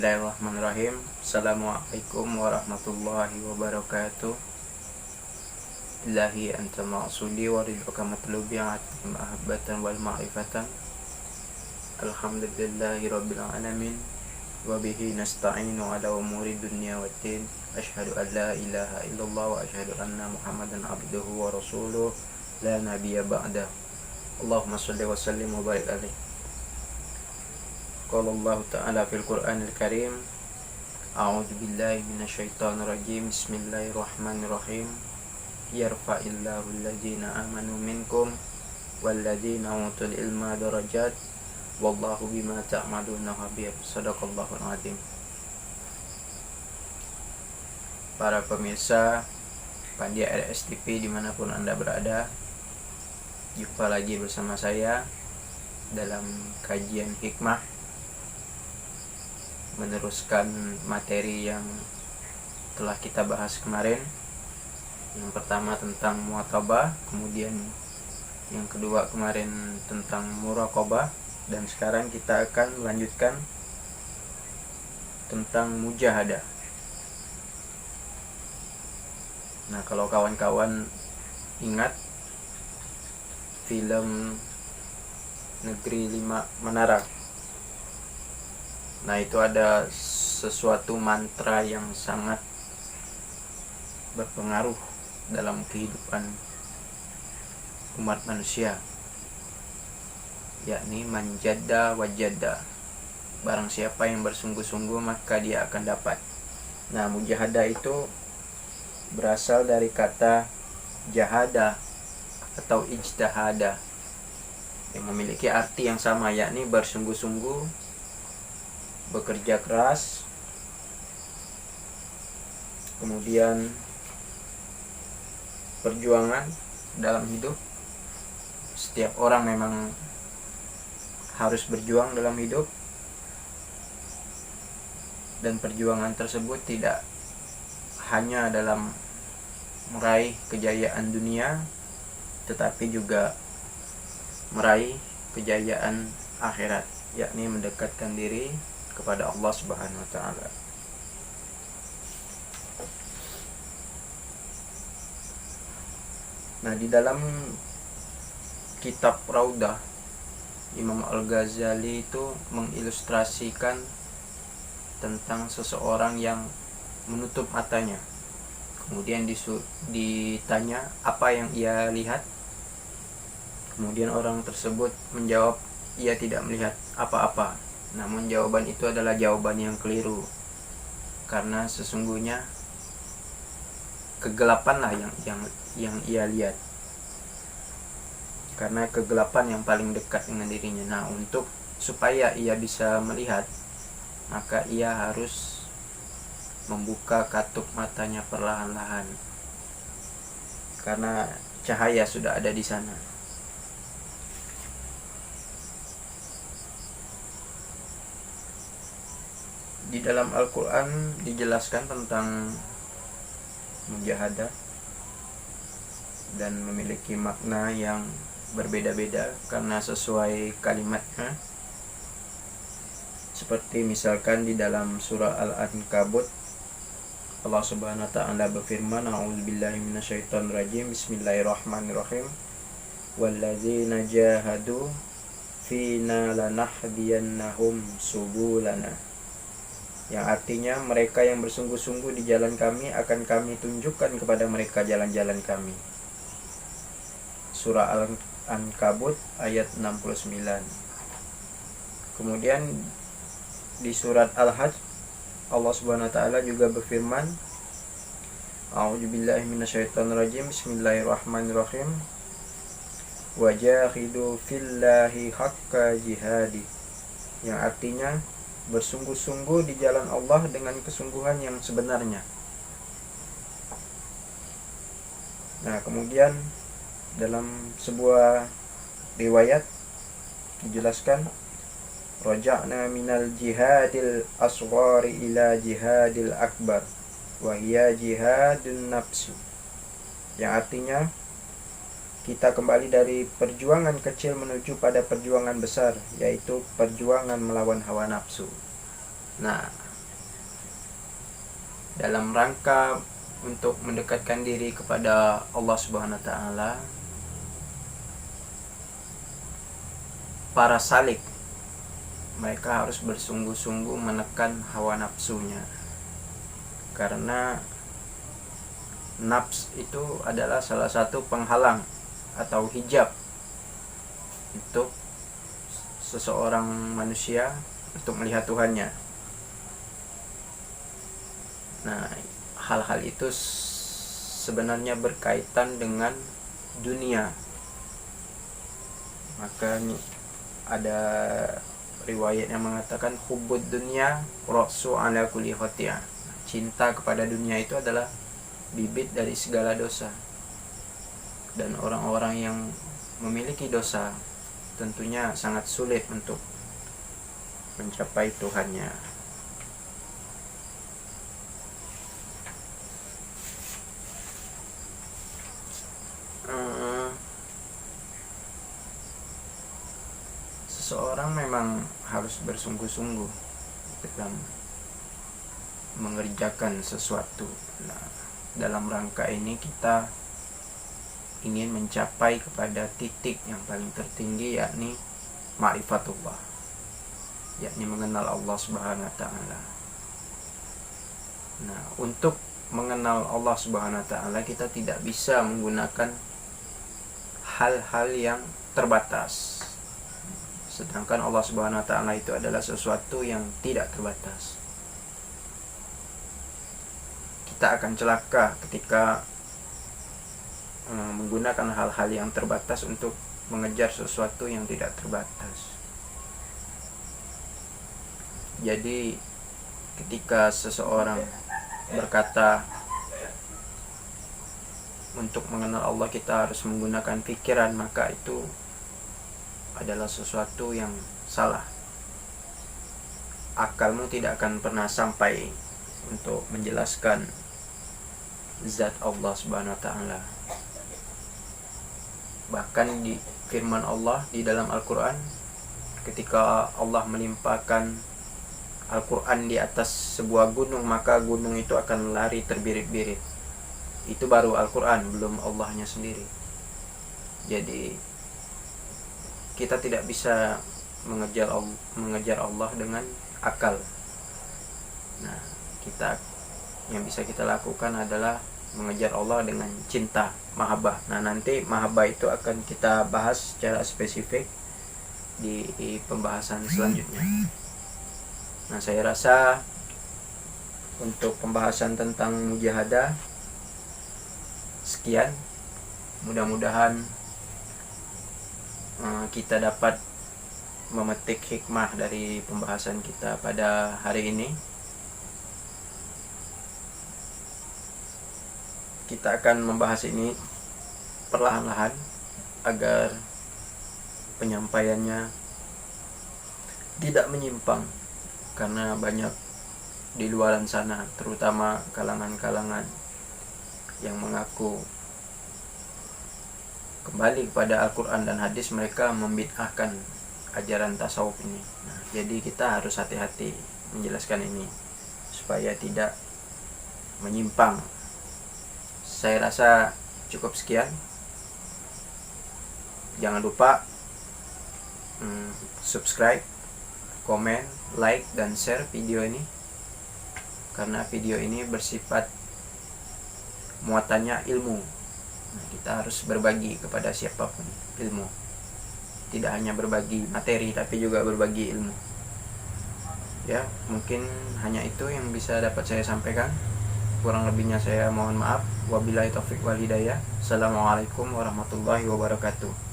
Bismillahirrahmanirrahim. Assalamualaikum warahmatullahi wabarakatuh. Ilahi anta ma'sudi wa ridwaka matlubi ati mahabbatan wal ma'rifatan. Alhamdulillahi rabbil alamin. Wa bihi nasta'inu ala umuri dunya waddin. Asyhadu an la ilaha illallah wa asyhadu anna Muhammadan abduhu wa rasuluh la nabiyya ba'da. Allahumma shalli wa sallim wa barik alaihi. Qala Allah Ta'ala fil Qur'anil Karim. A'udzu billahi minasyaitonir rajim. Bismillahirrahmanirrahim. Yarfa'illahu alladziina amanu minkum walladzina utul ilma darajat. Wallahu bima ta'maluna khabir. Shadaqallahul azim. Para pemirsa Pandia RS TV dimanapun Anda berada, jumpa lagi bersama saya dalam kajian hikmah, meneruskan materi yang telah kita bahas kemarin. Yang pertama tentang muhasabah, kemudian yang kedua kemarin tentang muraqabah, dan sekarang kita akan melanjutkan tentang mujahadah. Nah, kalau kawan-kawan ingat film Negeri Lima Menara, nah itu ada sesuatu mantra yang sangat berpengaruh dalam kehidupan umat manusia, yakni manjadda wajadda. Barang siapa yang bersungguh-sungguh maka dia akan dapat. Nah, mujahadah itu berasal dari kata jahada atau ijtihada yang memiliki arti yang sama, yakni bersungguh-sungguh, bekerja keras, kemudian perjuangan dalam hidup. Setiap orang memang harus berjuang dalam hidup, dan perjuangan tersebut tidak hanya dalam meraih kejayaan dunia, tetapi juga meraih kejayaan akhirat, yakni mendekatkan diri kepada Allah Subhanahu wa taala. Nah, di dalam kitab Raudah, Imam Al-Ghazali itu mengilustrasikan tentang seseorang yang menutup matanya. Kemudian ditanya apa yang ia lihat. Kemudian orang tersebut menjawab ia tidak melihat apa-apa. Namun jawaban itu adalah jawaban yang keliru, karena sesungguhnya kegelapanlah yang ia lihat, karena kegelapan yang paling dekat dengan dirinya. Nah, untuk supaya ia bisa melihat, maka ia harus membuka katup matanya perlahan-lahan, karena cahaya sudah ada di sana. Di dalam Al-Quran dijelaskan tentang mujahadah dan memiliki makna yang berbeda-beda karena sesuai kalimatnya. Seperti misalkan di dalam surah Al-Ankabut, Allah Subhanahu wa ta'ala berfirman, A'udzubillahi minasyaitonirrajim, Bismillahirrahmanirrahim. Walladzina jahadu fina lanahdiyannahum subulana. Yang artinya mereka yang bersungguh-sungguh di jalan kami akan kami tunjukkan kepada mereka jalan-jalan kami. Surah Al-Ankabut ayat 69. Kemudian di surat Al-Hajj, Allah Subhanahu wa ta'ala juga berfirman, A'udzubillahi minasyaitonirrajim, Bismillahirrahmanirrahim. Wajahidu fillahi haqqa jihadi. Yang artinya bersungguh-sungguh di jalan Allah dengan kesungguhan yang sebenarnya. Nah, kemudian dalam sebuah riwayat dijelaskan, raja'na minal jihadil asghari ila jihadil akbar wa hiya jihadun nafsi. Yang artinya kita kembali dari perjuangan kecil menuju pada perjuangan besar, yaitu perjuangan melawan hawa nafsu. Nah, dalam rangka untuk mendekatkan diri kepada Allah Subhanahu wa taala, para salik mereka harus bersungguh-sungguh menekan hawa nafsunya, karena nafs itu adalah salah satu penghalang atau hijab untuk seseorang manusia untuk melihat Tuhannya. Nah, hal-hal itu sebenarnya berkaitan dengan dunia. Maka ada riwayat yang mengatakan hubbud dunya ra'su ala kulli khati'ah. Cinta kepada dunia itu adalah bibit dari segala dosa. Dan orang-orang yang memiliki dosa tentunya sangat sulit untuk mencapai Tuhannya. Seseorang memang harus bersungguh-sungguh dalam mengerjakan sesuatu. Nah, dalam rangka ini kita ingin mencapai kepada titik yang paling tertinggi, yakni ma'rifatullah, yakni mengenal Allah Subhanahu wa taala. Nah, untuk mengenal Allah Subhanahu wa taala kita tidak bisa menggunakan hal-hal yang terbatas. Sedangkan Allah Subhanahu wa taala itu adalah sesuatu yang tidak terbatas. Kita akan celaka ketika menggunakan hal-hal yang terbatas untuk mengejar sesuatu yang tidak terbatas. Jadi ketika seseorang berkata untuk mengenal Allah kita harus menggunakan pikiran, maka itu adalah sesuatu yang salah. Akalmu tidak akan pernah sampai untuk menjelaskan zat Allah Subhanahu wa taala. Bahkan di firman Allah di dalam Al-Qur'an, ketika Allah melimpahkan Al-Qur'an di atas sebuah gunung, maka gunung itu akan lari terbirit-birit. Itu baru Al-Qur'an, belum Allahnya sendiri. Jadi kita tidak bisa mengejar Allah dengan akal. Nah, yang bisa kita lakukan adalah mengejar Allah dengan cinta, mahabbah. Nah, nanti mahabbah itu akan kita bahas secara spesifik di pembahasan selanjutnya. Nah, saya rasa untuk pembahasan tentang mujahadah sekian. Mudah-mudahan kita dapat memetik hikmah dari pembahasan kita pada hari ini. Kita akan membahas ini perlahan-lahan agar penyampaiannya tidak menyimpang, karena banyak di luar sana, terutama kalangan-kalangan yang mengaku kembali kepada Al-Quran dan hadis, mereka membid'ahkan ajaran tasawuf ini. Nah, jadi kita harus hati-hati menjelaskan ini supaya tidak menyimpang. Saya rasa cukup sekian. Jangan lupa subscribe, komen, like, dan share video ini, karena video ini bersifat muatannya ilmu. Nah, kita harus berbagi kepada siapapun ilmu. Tidak hanya berbagi materi, tapi juga berbagi ilmu. Ya, mungkin hanya itu yang bisa dapat saya sampaikan. Kurang lebihnya saya mohon maaf. Wabillahi taufiq wal hidayah. Assalamualaikum warahmatullahi wabarakatuh.